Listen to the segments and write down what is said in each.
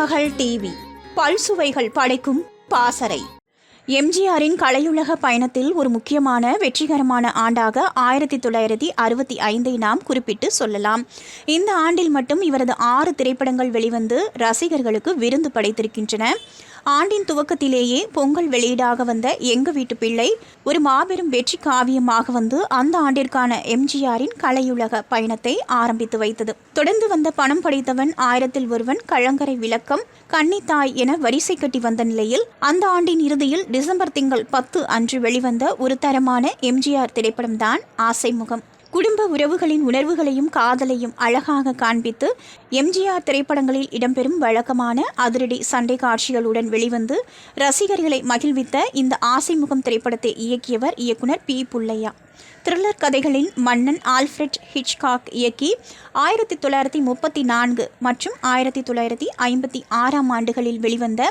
திருமகள் TV பல்சுவைகள் படைக்கும் பாசறை. எம்ஜிஆரின் கலையுலக பயணத்தில் ஒரு முக்கியமான வெற்றிகரமான ஆண்டாக 1965 நாம் குறிப்பிட்டு சொல்லலாம். இந்த ஆண்டில் மட்டும் இவரது 6 திரைப்படங்கள் வெளிவந்து ரசிகர்களுக்கு விருந்து படைத்திருக்கின்றன. ஆண்டின் துவக்கத்திலேயே பொங்கல் வெளியீடாக வந்த எங்க வீட்டு பிள்ளை ஒரு மாபெரும் வெற்றி காவியமாக வந்து அந்த ஆண்டிற்கான எம்ஜிஆரின் கலையுலக பயணத்தை ஆரம்பித்து வைத்தது. தொடர்ந்து வந்த பணம் படைத்தவன், 1000ல் ஒருவன், கலங்கரை விளக்கம், கன்னித்தாய் என வரிசை கட்டி வந்த நிலையில் அந்த ஆண்டின் இறுதியில் டிசம்பர் திங்கள் 10 அன்று வெளிவந்த ஒரு தரமான எம்ஜிஆர் திரைப்படம்தான் ஆசைமுகம். குடும்ப உறவுகளின் உணர்வுகளையும் காதலையும் அழகாக காண்பித்து எம்ஜிஆர் திரைப்படங்களில் இடம்பெறும் வழக்கமான அதிரடி சண்டை காட்சிகளுடன் வெளிவந்து ரசிகர்களை மகிழ்வித்த இந்த ஆசைமுகம் திரைப்படத்தை இயக்கியவர் இயக்குனர் பி. புள்ளையா. த்ரில்லர் கதைகளில் மன்னன் ஆல்ஃபிரட் ஹிட்ச்காக் இயக்கி 1934 மற்றும் 1956 ஆண்டுகளில் வெளிவந்த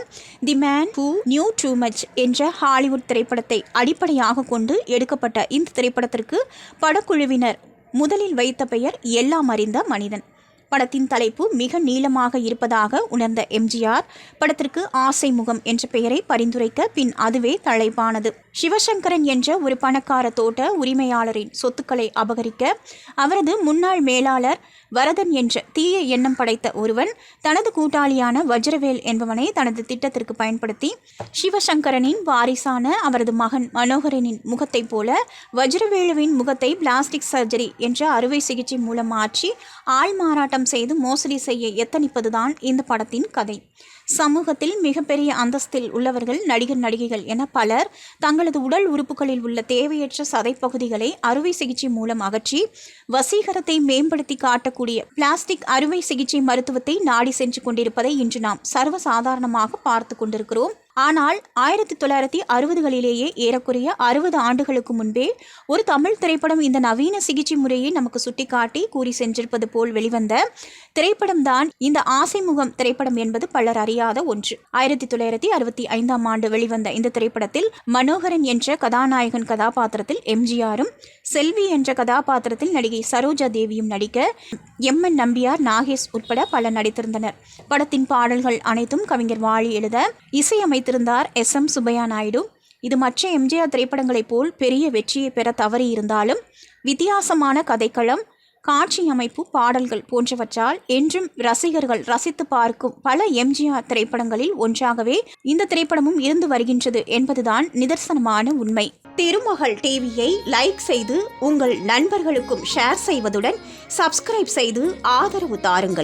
the man who new too much என்ற ஹாலிவுட் திரைப்படத்தை அடிப்படையாக கொண்டு எடுக்கப்பட்ட இந்த திரைப்படத்திற்கு படக்குழுவினர் முதலில் வைத்த பெயர் எல்லாம் அறிந்த மனிதன். படத்தின் தலைப்பு மிக நீளமாக இருப்பதாக உணர்ந்த எம்ஜிஆர் படத்திற்கு ஆசைமுகம் என்ற பெயரை பரிந்துரைக்க பின் அதுவே தலைப்பானது. சிவசங்கரன் என்ற ஒரு பணக்கார தோட்ட உரிமையாளரின் சொத்துக்களை அபகரிக்க அவரது முன்னாள் மேலாளர் வரதன் என்ற தீய எண்ணம் படைத்த ஒருவன் தனது கூட்டாளியான வஜ்ரவேல் என்பவனை தனது திட்டத்திற்கு பயன்படுத்தி சிவசங்கரனின் வாரிசான அவரது மகன் மனோகரனின் முகத்தைப் போல வஜ்ரவேலுவின் முகத்தை பிளாஸ்டிக் சர்ஜரி என்ற அறுவை சிகிச்சை மூலம் மாற்றி ஆள் மாறாட்டம் செய்து மோசடி செய்ய எத்தனிப்பதுதான் இந்த படத்தின் கதை. சமூகத்தில் மிகப்பெரிய அந்தஸ்தில் உள்ளவர்கள், நடிகர் நடிகைகள் என பலர் தங்களது உடல் உறுப்புகளில் உள்ள தேவையற்ற சதைப்பகுதிகளை அறுவை சிகிச்சை மூலம் அகற்றி வசீகரத்தை மேம்படுத்தி காட்டக்கூடிய பிளாஸ்டிக் அறுவை சிகிச்சை மருத்துவத்தை நாடி சென்று கொண்டிருப்பதை இன்று நாம் சர்வசாதாரணமாக பார்த்து கொண்டிருக்கிறோம். ஆனால் 1960களிலேயே ஏறக்குறைய 60 ஆண்டுகளுக்கு முன்பே ஒரு தமிழ் திரைப்படம் இந்த நவீன சிகிச்சை முறையை நமக்கு சுட்டிக்காட்டி கூறி சென்றிருப்பது போல் வெளிவந்த திரைப்படம்தான் இந்த ஆசைமுகம் திரைப்படம் என்பது பலர் அறியாத ஒன்று. 1965 ஆண்டு வெளிவந்த இந்த திரைப்படத்தில் மனோகரன் என்ற கதாநாயகன் கதாபாத்திரத்தில் எம்ஜிஆரும், செல்வி என்ற கதாபாத்திரத்தில் நடிகை சரோஜா தேவியும் நடிக்க எம்.என். நம்பியார், நாகேஷ் உட்பட பலர் நடித்திருந்தனர். படத்தின் பாடல்கள் அனைத்தும் கவிஞர் வாலி எழுத இசையமைத்திருந்தார் எஸ்.எம். சுப்பையா நாயுடு. இது மற்ற எம்ஜிஆர் திரைப்படங்களைப் போல் பெரிய வெற்றியை பெற தவறியிருந்தாலும் வித்தியாசமான கதைக்களம், காட்சி அமைப்பு, பாடல்கள் போன்றவற்றால் என்றும் ரசிகர்கள் ரசித்து பார்க்கும் பல எம்ஜிஆர் திரைப்படங்களில் ஒன்றாகவே இந்த திரைப்படமும் இருந்து வருகின்றது என்பதுதான் நிதர்சனமான உண்மை. திருமகள் டிவியை லைக் செய்து உங்கள் நண்பர்களுக்கும் ஷேர் செய்வதுடன் சப்ஸ்கிரைப் செய்து ஆதரவு தாருங்கள்.